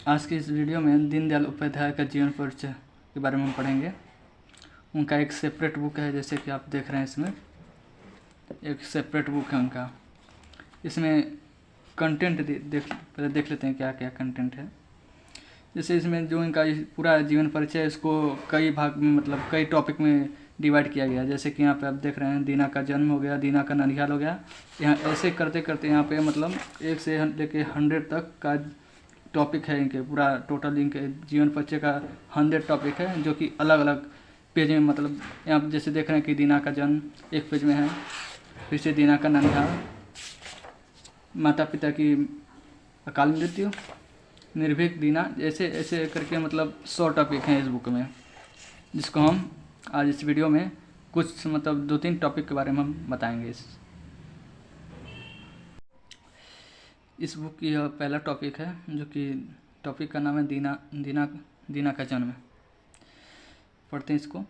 आज की इस वीडियो में दीनदयाल उपाध्याय का जीवन परिचय के बारे में हम पढ़ेंगे। उनका एक सेपरेट बुक है, जैसे कि आप देख रहे हैं इसमें एक सेपरेट बुक है उनका। इसमें कंटेंट पहले देख लेते हैं क्या क्या कंटेंट है। जैसे इसमें जो इनका पूरा जीवन परिचय है, इसको कई भाग में मतलब कई टॉपिक में डिवाइड किया गया। जैसे कि यहाँ पे आप देख रहे हैं दीना का जन्म हो गया, दीना का ननिहाल हो गया। यहाँ ऐसे करते करते यहाँ पे मतलब 1 से लेके 100 तक का टॉपिक है। इनके पूरा टोटल इनके जीवन परिचय का 100 टॉपिक है, जो कि अलग अलग पेज में मतलब यहाँ पे जैसे देख रहे हैं कि दीना का जन्म एक पेज में है, फिर से दीना का ननिहाल, माता पिता की अकाल मृत्यु, निर्भीक दीना, ऐसे ऐसे करके मतलब 100 टॉपिक हैं इस बुक में, जिसको हम आज इस वीडियो में कुछ मतलब 2-3 टॉपिक के बारे में हम बताएंगे। इस बुक की यह पहला टॉपिक है, जो कि टॉपिक का नाम है दीना का जन्म। पढ़ते हैं इसको।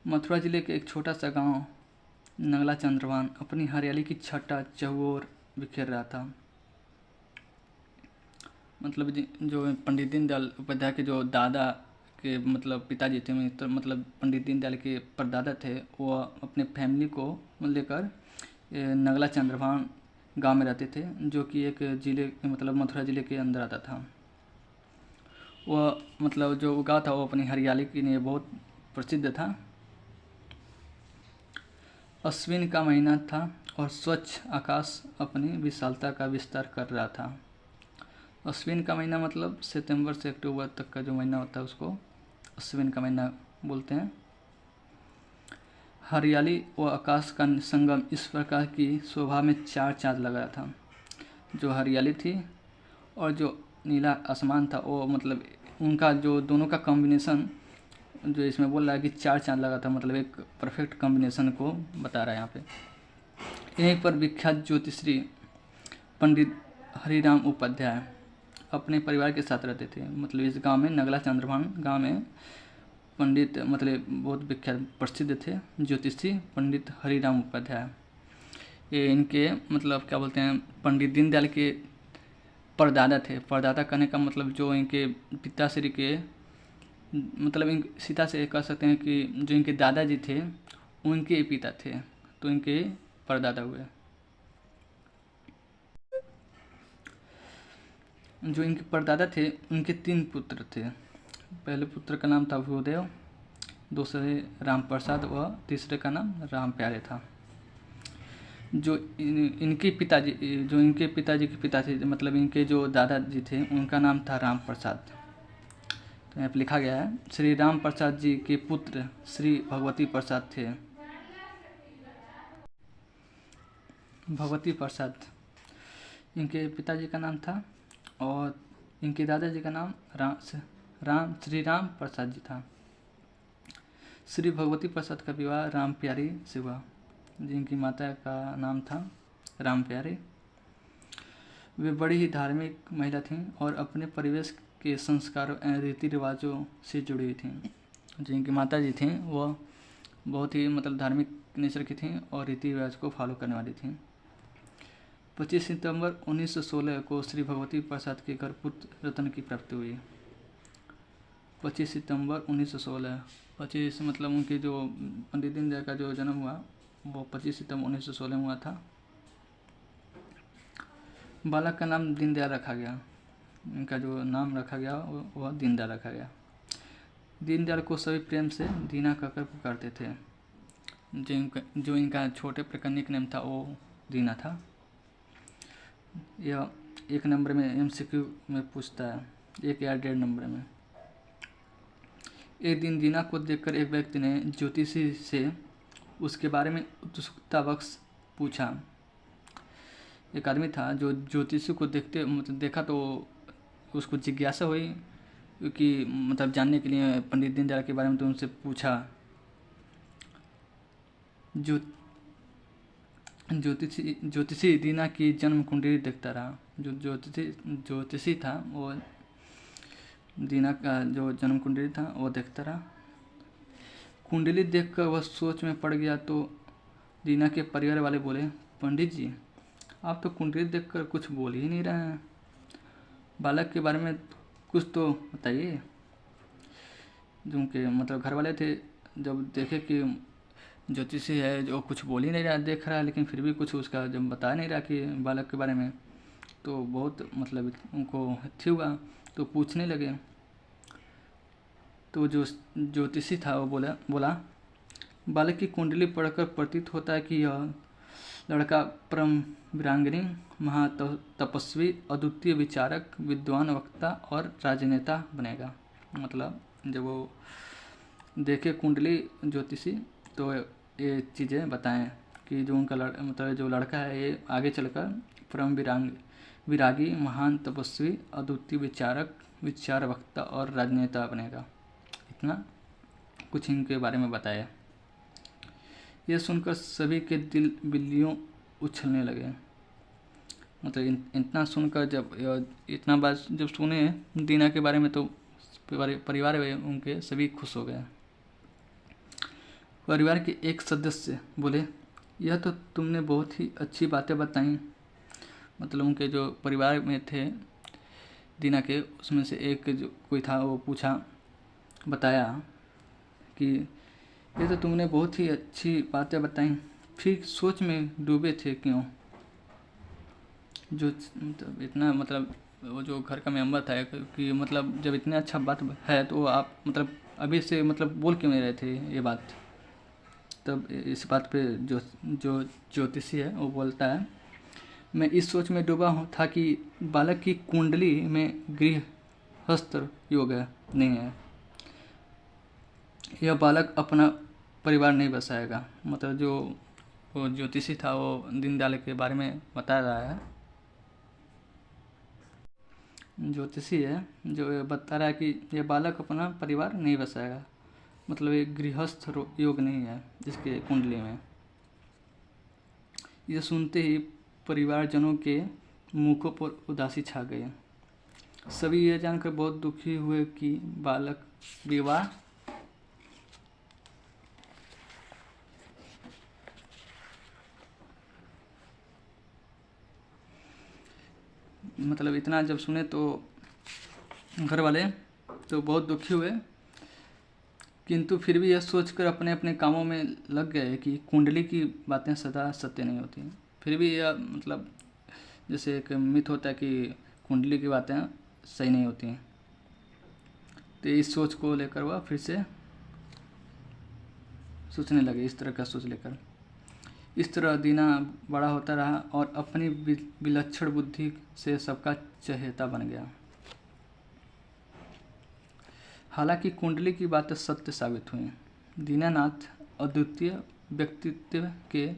मथुरा जिले के एक छोटा सा गांव नगला चंद्रभान अपनी हरियाली की छटा चहुओर बिखेर रहा था। मतलब जो पंडित दीनदयाल उपाध्याय के जो दादा के मतलब पिताजी थे, तो मतलब पंडित दीनदयाल के परदादा थे, वो अपने फैमिली को लेकर नगला चंद्रभान गांव में रहते थे, जो कि एक जिले मतलब मथुरा जिले के अंदर आता था। वह मतलब जो गाँव था वो अपनी हरियाली के लिए बहुत प्रसिद्ध था। अश्विन का महीना था और स्वच्छ आकाश अपनी विशालता का विस्तार कर रहा था। अश्विन का महीना मतलब सितंबर से अक्टूबर तक का जो महीना होता है उसको अश्विन का महीना बोलते हैं। हरियाली व आकाश का संगम इस प्रकार की शोभा में 4 चाँद लगा था। जो हरियाली थी और जो नीला आसमान था, वो मतलब उनका जो दोनों का कॉम्बिनेशन जो इसमें बोल रहा है कि 4 चाँद लगा था, मतलब एक परफेक्ट कॉम्बिनेशन को बता रहा है यहाँ पे। यहीं पर विख्यात ज्योतिषी पंडित हरिराम उपाध्याय अपने परिवार के साथ रहते थे। मतलब इस गांव में नगला चंद्रभान गांव में पंडित मतलब बहुत विख्यात प्रसिद्ध थे ज्योतिषी पंडित हरिराम उपाध्याय। ये इनके मतलब क्या बोलते हैं पंडित दीनदयाल के परदादा थे। परदादा कहने का मतलब जो इनके पिताश्री के मतलब इन सीधा से कह सकते हैं कि जो इनके दादाजी थे उनके पिता थे, तो इनके परदादा हुए। जो इनके परदादा थे उनके 3 पुत्र थे। पहले पुत्र का नाम था भूदेव, दूसरे राम प्रसाद व तीसरे का नाम राम प्यारे था। जो इनके पिताजी के पिता थे, मतलब इनके जो दादाजी थे उनका नाम था राम प्रसाद। तो यहाँ पर लिखा गया है श्री राम प्रसाद जी के पुत्र श्री भगवती प्रसाद थे। भगवती प्रसाद इनके पिताजी का नाम था और इनके दादाजी का नाम श्री राम प्रसाद जी था। श्री भगवती प्रसाद का विवाह राम प्यारी से हुआ, जिनकी माता का नाम था राम प्यारी। वे बड़ी ही धार्मिक महिला थीं और अपने परिवेश के संस्कारों एवं रीति रिवाजों से जुड़ी हुई थीं। जिनकी माता जी थीं वह बहुत ही मतलब धार्मिक नेचर की थीं और रीति रिवाज को फॉलो करने वाली थीं। 25 सितंबर 1916 को श्री भगवती प्रसाद के घर पुत्र रत्न की प्राप्ति हुई। 25 सितंबर 1916, 25 मतलब उनके जो पंडित दीनदयाल का जो जन्म हुआ वो 25 सितंबर 1916 में हुआ था। बालक का नाम दीनदयाल रखा गया। इनका जो नाम रखा गया वह दीनदयाल रखा गया। दीनदयाल को सभी प्रेम से दीना कहकर पुकारते थे। जो इनका छोटे पर निकनेम था वो दीना था। यह 1 नंबर में MCQ में पूछता है, 1 या 1.5 नंबर में। एक दिन दीना को देखकर एक व्यक्ति ने ज्योतिषी से उसके बारे में उत्सुकतावश पूछा। एक आदमी था जो ज्योतिषी को देखा तो उसको जिज्ञासा हुई कि मतलब जानने के लिए पंडित दीनदयाल के बारे में, तो उनसे पूछा। ज्योतिषी दीना की जन्म कुंडली देखता रहा। जो ज्योतिषी था वो दीना का जो जन्म कुंडली था वो देखता रहा। कुंडली देखकर वह सोच में पड़ गया तो दीना के परिवार वाले बोले, पंडित जी आप तो कुंडली देखकर कुछ बोल ही नहीं रहे हैं। बालक के बारे में कुछ तो बताइए। जो उनके मतलब घर वाले थे, जब देखे कि ज्योतिषी है जो कुछ बोल ही नहीं रहा, देख रहा है लेकिन फिर भी कुछ उसका जब बता नहीं रहा कि बालक के बारे में, तो बहुत मतलब उनको थी हुआ, तो पूछने लगे। तो जो ज्योतिषी था वो बोला बालक की कुंडली पढ़कर प्रतीत होता है कि यह लड़का परम वीरांगनी, महातपस्वी, अद्वितीय विचारक, विद्वान, वक्ता और राजनेता बनेगा। मतलब जब वो देखे कुंडली ज्योतिषी, तो ये चीज़ें बताएं कि जो उनका मतलब जो लड़का है ये आगे चलकर परम विरागी, महान तपस्वी, अद्वितीय विचारक, विचार वक्ता और राजनेता बनेगा। इतना कुछ इनके बारे में बताया। यह सुनकर सभी के दिल बिल्लियों उछलने लगे। मतलब इतना सुनकर जब इतना बात जब सुने दीना के बारे में, तो परिवार में उनके सभी खुश हो गए। परिवार के एक सदस्य बोले, यह तो तुमने बहुत ही अच्छी बातें बताई। मतलब उनके जो परिवार में थे दीना के, उसमें से एक जो कोई था वो बताया कि ये तो तुमने बहुत ही अच्छी बातें बताई, फिर सोच में डूबे थे क्यों? जो मतलब इतना मतलब वो जो घर का मेंबर था कि मतलब जब इतना अच्छा बात है तो आप मतलब अभी से मतलब बोल क्यों नहीं रहे थे ये बात? तब इस बात पे जो ज्योतिषी है वो बोलता है, मैं इस सोच में डूबा था कि बालक की कुंडली में गृहस्थ योग नहीं है, यह बालक अपना परिवार नहीं बसाएगा। मतलब जो वो ज्योतिषी था वो दीनदयाल के बारे में बता रहा है। ज्योतिषी है जो बता रहा है कि यह बालक अपना परिवार नहीं बसाएगा, मतलब ये गृहस्थ योग नहीं है इसके कुंडली में। यह सुनते ही परिवारजनों के मुखों पर उदासी छा गई। सभी यह जानकर बहुत दुखी हुए कि बालक विवाह मतलब इतना जब सुने तो घर वाले तो बहुत दुखी हुए, किंतु फिर भी यह सोचकर अपने अपने कामों में लग गए कि कुंडली की बातें सदा सत्य नहीं होती। फिर भी यह मतलब जैसे एक मिथ होता है कि कुंडली की बातें सही नहीं होती हैं, तो इस सोच को लेकर वह फिर से सोचने लगे, इस तरह का सोच लेकर। इस तरह दीना बड़ा होता रहा और अपनी विलक्षण बुद्धि से सबका चहेता बन गया। हालांकि कुंडली की बातें सत्य साबित हुई। दीनानाथ अद्वितीय व्यक्तित्व के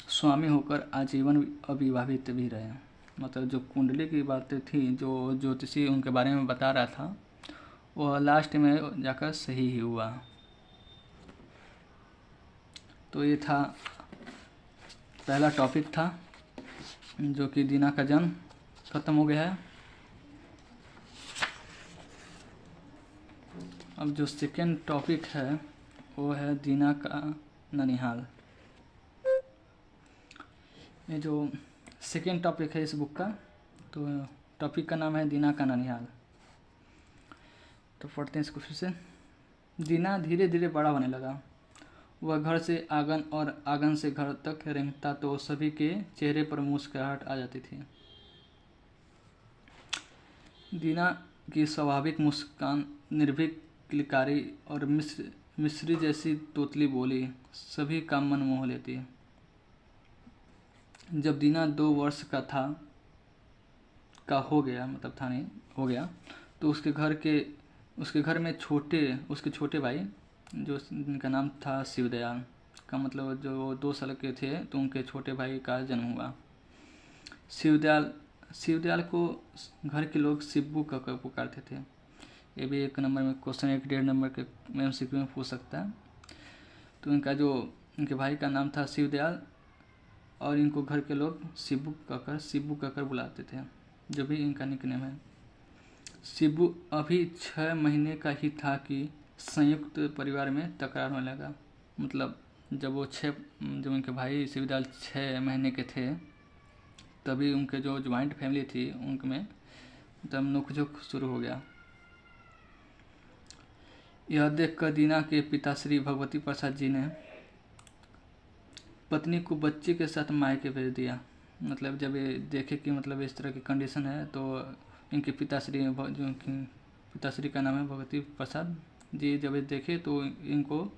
स्वामी होकर आजीवन अविवाहित भी रहे। मतलब जो कुंडली की बातें थी, जो ज्योतिषी उनके बारे में बता रहा था, वह लास्ट में जाकर सही ही हुआ। तो ये था पहला टॉपिक था जो कि दीना का जन्म खत्म हो गया है। अब जो सेकेंड टॉपिक है वो है दीना का ननिहाल। ये जो सेकेंड टॉपिक है इस बुक का, तो टॉपिक का नाम है दीना का ननिहाल। तो पढ़ते हैं इसको फिर से। दीना धीरे धीरे बड़ा होने लगा। वह घर से आंगन और आंगन से घर तक रेंगता तो सभी के चेहरे पर मुस्कुराहट आ जाती थी। दीना की स्वाभाविक मुस्कान, निर्भीक किलकारी और मिस्री जैसी तोतली बोली सभी का मन मोह लेती। जब दीना 2 वर्ष का हो गया, मतलब था नहीं हो गया, तो उसके घर में उसके छोटे भाई जो जिनका नाम था शिवदयाल का, मतलब जो 2 साल के थे, तो उनके छोटे भाई का जन्म हुआ। शिवदयाल को घर के लोग शिब्बू कहकर पुकारते थे। ये भी 1 नंबर में क्वेश्चन 1.5 नंबर के MCQ में पूछ सकता है। तो इनके भाई का नाम था शिवदयाल और इनको घर के लोग शिब्बू कहकर बुलाते थे, जो भी इनका निकनेम है। शिब्बू अभी 6 महीने का ही था कि संयुक्त परिवार में तकरार होने लगा। मतलब जब उनके भाई शिवदयाल 6 महीने के थे, तभी उनके जो ज्वाइंट फैमिली थी उनमें मतलब नोकझोंक शुरू हो गया। यह देखकर दीना के पिता श्री भगवती प्रसाद जी ने पत्नी को बच्चे के साथ मायके भेज दिया। मतलब जब ये देखे कि मतलब इस तरह की कंडीशन है तो इनके पिताश्री, जो इनकी पिताश्री का नाम है भगवती प्रसाद जी, जब ये देखे तो इनको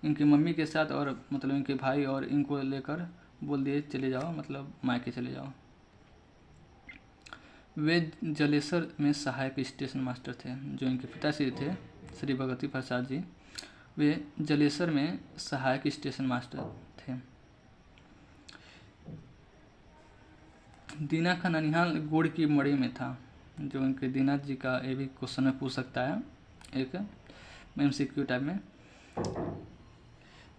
इनकी मम्मी के साथ और मतलब इनके भाई और इनको लेकर बोल दिए चले जाओ, मतलब मायके चले जाओ। वे जलेसर में सहायक स्टेशन मास्टर थे। जो इनके पिताश्री थे श्री भगवती प्रसाद जी, वे जलेसर में सहायक स्टेशन मास्टर थे। दीना का ननिहाल गुड़ की मड़ी में था। जो इनके दीना जी का ये भी क्वेश्चन में पूछ सकता है एक MCQ टाइप में।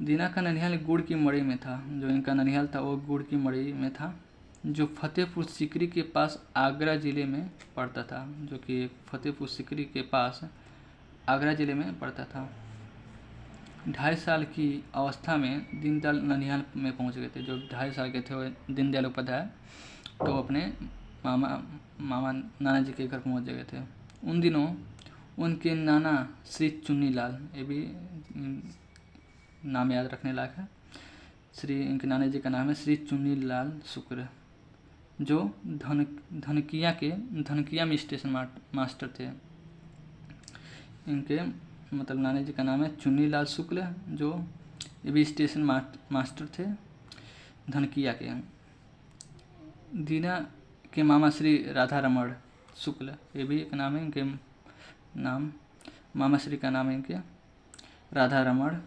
दीना का ननिहाल गुड़ की मड़ी में था। जो इनका ननिहाल था वो गुड़ की मड़ी में था, जो फतेहपुर सीकरी के पास आगरा ज़िले में पड़ता था। जो कि फतेहपुर सीकरी के पास आगरा ज़िले में पड़ता था। 2.5 साल की अवस्था में दीनदयाल ननिहाल में पहुंच गए थे। जो 2.5 साल के थे वो दीनदयाल उपाध्याय तो अपने नाना जी के घर पहुंच गए थे। उन दिनों उनके नाना श्री चुन्नी लाल, ये भी नाम याद रखने लायक है, इनके नाना जी का नाम है श्री चुन्नी लाल शुक्र, जो धनकिया में स्टेशन मास्टर थे। इनके मतलब नाना जी का नाम है चुन्नी लाल शुक्ल, जो ये भी स्टेशन मास्टर थे धनकिया के। दीना के मामा श्री राधा रमण शुक्ल, ये भी एक नाम है इनके नाम, मामा श्री का नाम है इनके राधा रमण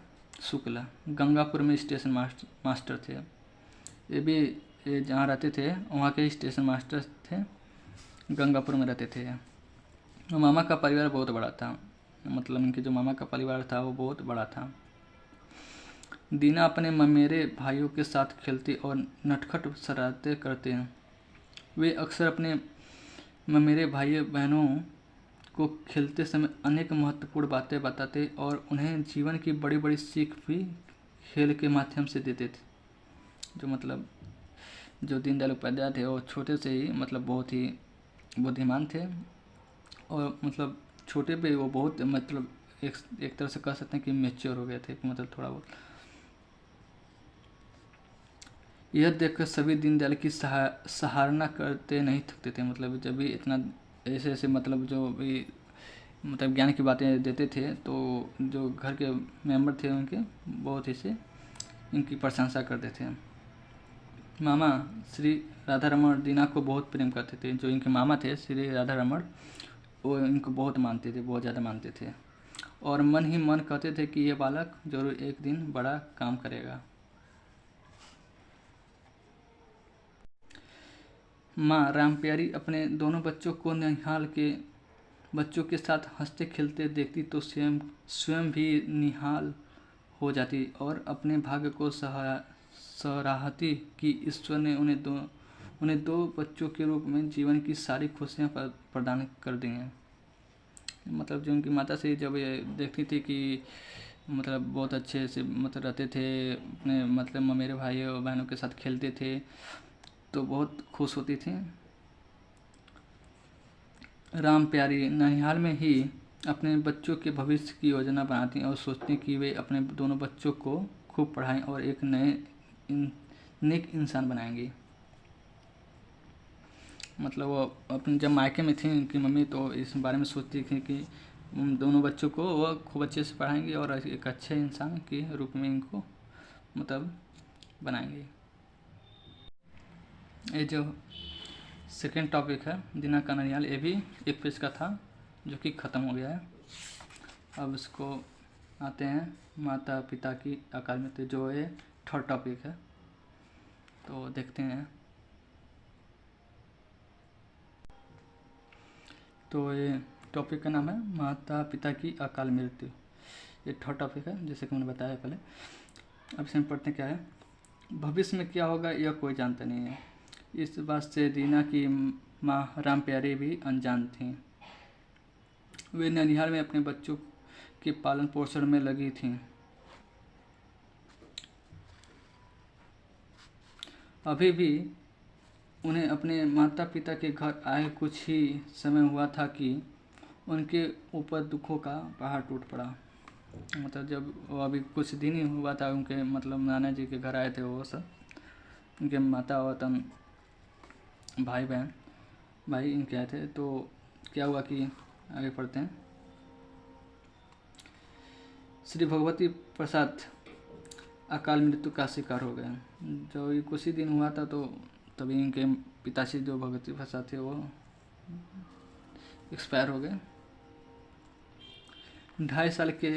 शुक्ल, गंगापुर में स्टेशन मास्टर थे। ये भी जहाँ रहते थे वहाँ के स्टेशन मास्टर थे, गंगापुर में रहते थे। मामा का परिवार बहुत बड़ा था। मतलब इनके जो मामा का परिवार था वो बहुत बड़ा था। दीना अपने ममेरे भाइयों के साथ खेलते और नटखट शरारतें करते हैं। वे अक्सर अपने ममेरे भाई बहनों को खेलते समय अनेक महत्वपूर्ण बातें बताते और उन्हें जीवन की बड़ी बड़ी सीख भी खेल के माध्यम से देते थे। जो मतलब जो दीनदयाल उपाध्याय थे वो छोटे से ही मतलब बहुत ही बुद्धिमान थे और मतलब छोटे पे वो बहुत मतलब एक तरह से कह सकते हैं कि मैच्योर हो गए थे, मतलब थोड़ा बहुत। यह देखकर सभी दीनदयाल की सराहना करते नहीं थकते थे। मतलब जब भी इतना ऐसे ऐसे मतलब जो भी मतलब ज्ञान की बातें देते थे तो जो घर के मेंबर थे उनके बहुत ही से इनकी प्रशंसा करते थे। मामा श्री राधा रमण दीना को बहुत प्रेम करते थे। जो इनके मामा थे श्री राधा रमण वो इनको बहुत मानते थे, बहुत ज़्यादा मानते थे और मन ही मन कहते थे कि ये बालक जरूर एक दिन बड़ा काम करेगा। माँ रामप्यारी अपने दोनों बच्चों को निहाल के बच्चों के साथ हंसते खेलते देखती तो स्वयं भी निहाल हो जाती और अपने भाग्य को सराहती कि ईश्वर ने उन्हें दो बच्चों के रूप में जीवन की सारी खुशियाँ प्रदान कर दी हैं। मतलब जो उनकी माता से जब ये देखती थी कि मतलब बहुत अच्छे से मतलब रहते थे, अपने मतलब मेरे भाई और बहनों के साथ खेलते थे तो बहुत खुश होती थी। रामप्यारी ननिहाल में ही अपने बच्चों के भविष्य की योजना बनाती और सोचती कि वे अपने दोनों बच्चों को खूब पढ़ाएं और एक नेक इंसान बनाएंगी। मतलब वो अपने जब मायके में थी उनकी मम्मी तो इस बारे में सोचती थी कि उन दोनों बच्चों को वो खूब अच्छे से पढ़ाएंगे और एक अच्छे इंसान के रूप में इनको मतलब बनाएंगे। ये जो सेकेंड टॉपिक है दीना का ननिहाल, ये भी एक पेज का था जो कि ख़त्म हो गया है। अब इसको आते हैं माता पिता की अकाल मृत्यु, जो ये थर्ड टॉपिक है, तो देखते हैं। तो ये टॉपिक का नाम है माता पिता की अकाल मृत्यु। ये थर्ड टॉपिक है जैसे कि मैंने बताया पहले। अब इसमें पढ़ते क्या है। भविष्य में क्या होगा यह कोई जानता नहीं है। इस बात से दीना की माँ रामप्यारी भी अनजान थीं। वे ननिहाल में अपने बच्चों के पालन पोषण में लगी थीं। अभी भी उन्हें अपने माता पिता के घर आए कुछ ही समय हुआ था कि उनके ऊपर दुखों का पहाड़ टूट पड़ा। मतलब जब वो अभी कुछ दिन ही हुआ था उनके मतलब नाना जी के घर आए थे वो सब, उनके माता वतन भाई बहन भाई इनके आए थे। तो क्या हुआ कि आगे पढ़ते हैं। श्री भगवती प्रसाद अकाल मृत्यु का शिकार हो गए। जो ये कुछ ही दिन हुआ था तो तभी इनके पिताश्री जो भगवती प्रसाद थे वो एक्सपायर हो गए। 2.5 साल के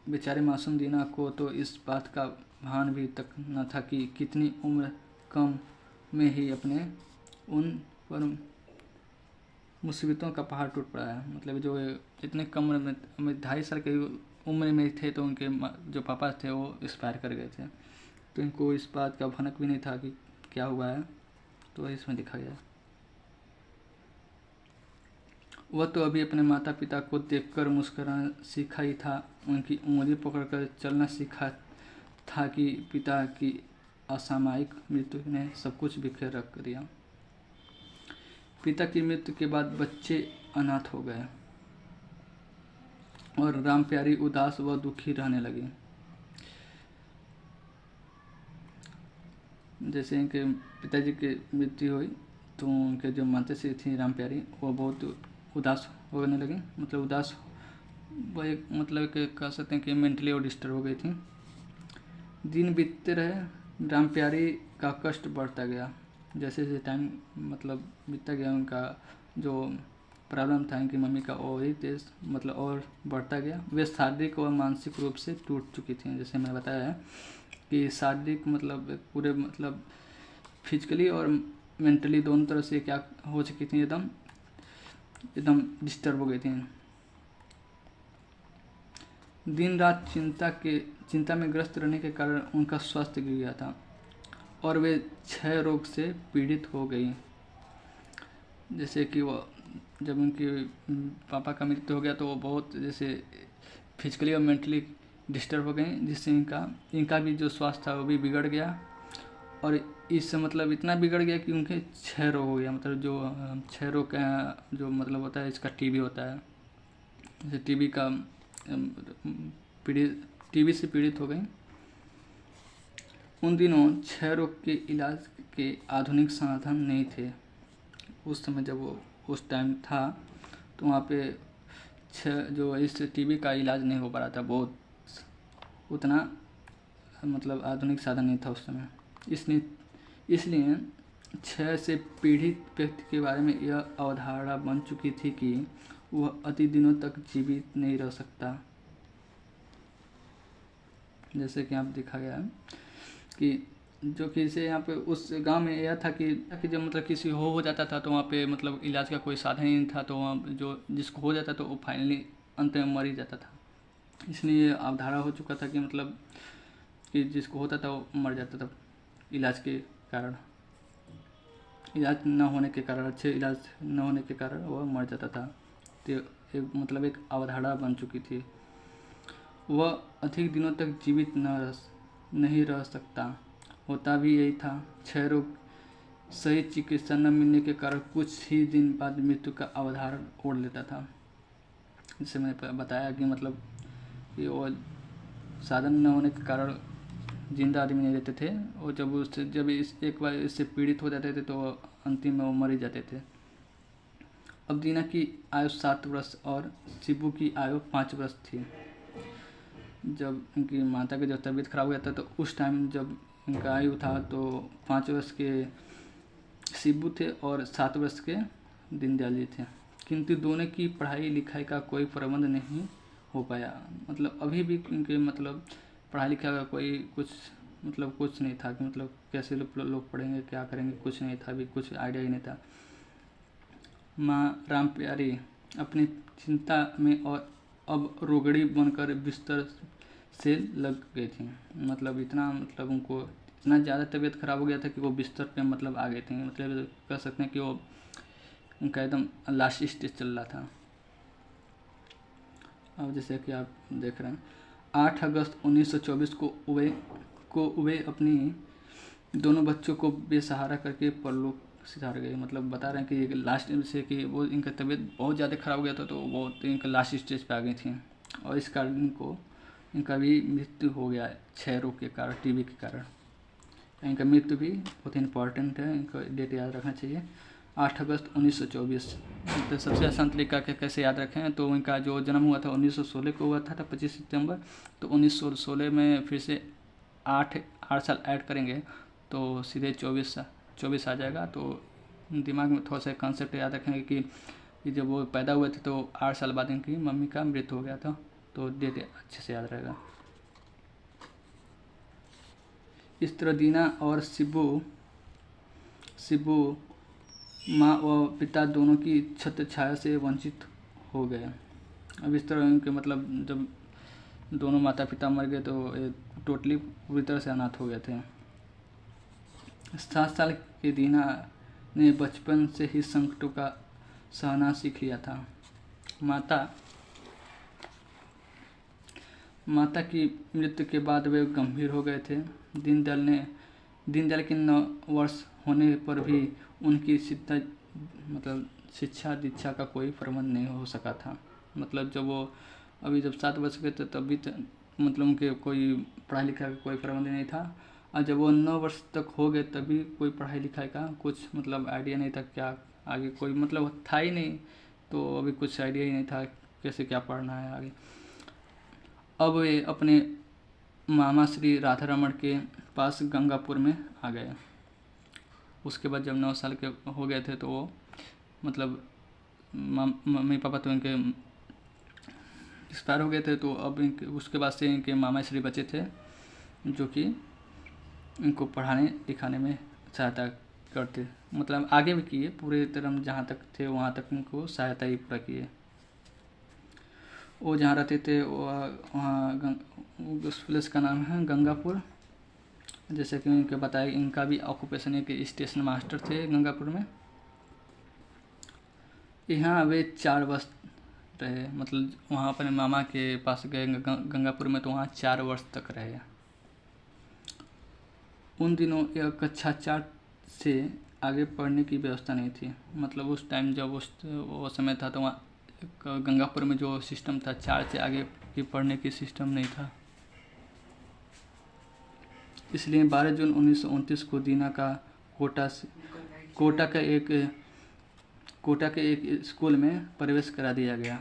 बेचारे मासूम दीना को तो इस बात का भान भी तक न था कि कितनी उम्र कम में ही अपने उन पर मुसीबतों का पहाड़ टूट पड़ा है। मतलब जो इतने कम उम्र में 2.5 साल की उम्र में थे तो उनके जो पापा थे वो एक्सपायर कर गए थे। तो इनको इस बात का भनक भी नहीं था कि क्या हुआ है, तो इसमें दिखा गया। वह तो अभी अपने माता पिता को देखकर मुस्कुराना सीखा ही था, उनकी उंगली पकड़कर चलना सीखा था कि पिता की असामयिक मृत्यु ने सब कुछ बिखेर रख दिया। पिता की मृत्यु के बाद बच्चे अनाथ हो गए और राम प्यारी उदास व दुखी रहने लगी। जैसे इनके पिताजी की मृत्यु हुई तो उनके जो माताश्री थी राम प्यारी वो बहुत उदास होने लगी। मतलब उदास वो एक मतलब कि कह सकते हैं कि मेंटली वो डिस्टर्ब हो गई थी। दिन बीतते रहे, राम प्यारी का कष्ट बढ़ता गया। जैसे जैसे टाइम मतलब बीतता गया उनका जो प्रॉब्लम था इनकी मम्मी का वही तेज मतलब और बढ़ता गया। वे शारीरिक और मानसिक रूप से टूट चुकी थी। जैसे मैंने बताया है कि शारीरिक मतलब पूरे मतलब फिजिकली और मेंटली दोनों तरह से क्या हो चुकी थी, एकदम डिस्टर्ब हो गई थी। दिन रात चिंता में ग्रस्त रहने के कारण उनका स्वास्थ्य गिर गया था और वे क्षय रोग से पीड़ित हो गई। जैसे कि वो जब उनके पापा का मृत्यु हो गया तो वो बहुत जैसे फिजिकली और मेंटली डिस्टर्ब हो गई, जिससे इनका भी जो स्वास्थ्य था वो भी बिगड़ गया। और इससे मतलब इतना बिगड़ गया कि उनके क्षय रोग हो गया। मतलब जो क्षय रोग का जो मतलब होता है इसका टीबी होता है। जैसे टीबी से पीड़ित हो गई। उन दिनों क्षय रोग के इलाज के आधुनिक साधन नहीं थे। उस समय जब वो उस टाइम था तो वहाँ पे जो इस टीबी का इलाज नहीं हो पा रहा था, बहुत उतना मतलब आधुनिक साधन नहीं था उस समय। इसलिए क्षय से पीड़ित व्यक्ति के बारे में यह अवधारणा बन चुकी थी कि वह अति दिनों तक जीवित नहीं रह सकता। जैसे कि यहाँ दिखा गया है कि जो कि इसे यहाँ पे उस गांव में यह था कि जब मतलब किसी हो जाता था तो वहाँ पे मतलब इलाज का कोई साधन ही नहीं था, तो वहाँ जो जिसको हो जाता तो वो फाइनली अंत में मर ही जाता था। इसलिए अवधारणा हो चुका था कि मतलब कि जिसको होता था वो मर जाता था इलाज के कारण, इलाज न होने के कारण, अच्छे इलाज न होने के कारण वह मर जाता था। तो मतलब एक अवधारणा बन चुकी थी। वह अधिक दिनों तक जीवित नहीं रह सकता। होता भी यही था। क्षय रोग सही चिकित्सा न मिलने के कारण कुछ ही दिन बाद मृत्यु का अवधारण ओढ़ लेता था। जैसे मैंने बताया कि मतलब कि वो साधन न होने के कारण जिंदा आदमी नहीं रहते थे, और जब एक बार इससे पीड़ित हो जाते थे तो अंतिम में वो मर ही जाते थे। अब दीना की आयु 7 वर्ष और शिबू की आयु 5 वर्ष थी। जब उनकी माता की जब तबीयत खराब हो गया था तो उस टाइम जब उनका आयु था तो 5 वर्ष के शिबू थे और 7 वर्ष के दीनदयाल जी थे। किंतु दोनों की पढ़ाई लिखाई का कोई प्रबंध नहीं हो पाया। मतलब अभी भी उनके मतलब पढ़ाई लिखाई का कोई कुछ नहीं था कि मतलब कैसे लोग पढ़ेंगे, क्या करेंगे, कुछ नहीं था, अभी कुछ आइडिया ही नहीं था। माँ राम प्यारी अपनी चिंता में और अब रोगड़ी बनकर बिस्तर से लग गई थी। मतलब इतना मतलब उनको इतना ज़्यादा तबीयत खराब हो गया था कि वो बिस्तर पे मतलब आ गए थे। मतलब कह सकते हैं कि वो उनका एकदम लास्ट स्टेज चल रहा था। अब जैसे कि आप देख रहे हैं 8 अगस्त 1924 को वे अपनी दोनों बच्चों को बेसहारा करके परलोक सिधार गए। मतलब बता रहे हैं कि लास्ट से कि वो इनका तबीयत बहुत ज़्यादा ख़राब हो गया था तो वो इनका लास्ट स्टेज पे आ गई थी और इस कारण इनको इनका भी मृत्यु हो गया है क्षय रोग के कारण, टीबी के कारण। इनका मृत्यु भी बहुत इम्पॉर्टेंट है, इनका डेट याद रखना चाहिए। 8 अगस्त 1924। तो सबसे आसान तरीका कैसे याद रखें, तो इनका जो जन्म हुआ था 1916 को हुआ था 25 सितंबर। तो 1916 में फिर से 8 साल ऐड करेंगे तो सीधे 24 आ जाएगा। तो दिमाग में थोड़ा सा कॉन्सेप्ट याद रखेंगे कि जब वो पैदा हुए थे तो 8 साल बाद इनकी मम्मी का मृत्यु हो गया था, तो डेट अच्छे से याद रहेगा। इस तरह दीना और शिबू माँ व पिता दोनों की छत्र छाया से वंचित हो गए। अब इस तरह उनके मतलब जब दोनों माता पिता मर गए तो टोटली पूरी तरह से अनाथ हो गए थे। 7 साल की दीना ने बचपन से ही संकटों का सहना सीख लिया था। माता की मृत्यु के बाद वे गंभीर हो गए थे। दीनदयाल के 9 वर्ष होने पर भी उनकी शिक्षा दीक्षा का कोई प्रबंध नहीं हो सका था। मतलब जब 7 वर्ष के थे तभी मतलब उनके कोई पढ़ाई लिखाई का कोई प्रबंध नहीं था, और जब वो 9 वर्ष तक हो गए तभी कोई पढ़ाई लिखाई का कुछ मतलब आइडिया नहीं था, क्या आगे कोई मतलब था ही नहीं। तो अभी कुछ आइडिया ही नहीं था कैसे क्या पढ़ना है आगे। अब वे अपने मामा श्री राधारमण के पास गंगापुर में आ गए। उसके बाद जब 9 साल के हो गए थे तो वो मतलब मम्मी पापा तो इनके एक्सपायर हो गए थे। तो अब उसके बाद से इनके मामा श्री बचे थे जो कि इनको पढ़ाने लिखाने में सहायता करते, मतलब आगे भी किए, पूरे तरह जहाँ तक थे वहाँ तक इनको सहायता ही पूरा किए। वो जहाँ रहते थे वहाँ उस प्लेस का नाम है गंगापुर। जैसे कि उनके बताया, इनका भी ऑक्यूपेशन एक स्टेशन मास्टर थे गंगापुर में। यहाँ वे 4 वर्ष रहे, मतलब वहाँ अपने मामा के पास गए गंगापुर में तो वहाँ 4 वर्ष तक रहे। उन दिनों कक्षा 4 से आगे पढ़ने की व्यवस्था नहीं थी। मतलब उस टाइम जब वो समय था तो वहाँ गंगापुर में जो सिस्टम था 4 से आगे की पढ़ने की सिस्टम नहीं था। इसलिए 12 जून 1929 को दीना का कोटा के एक स्कूल में प्रवेश करा दिया गया।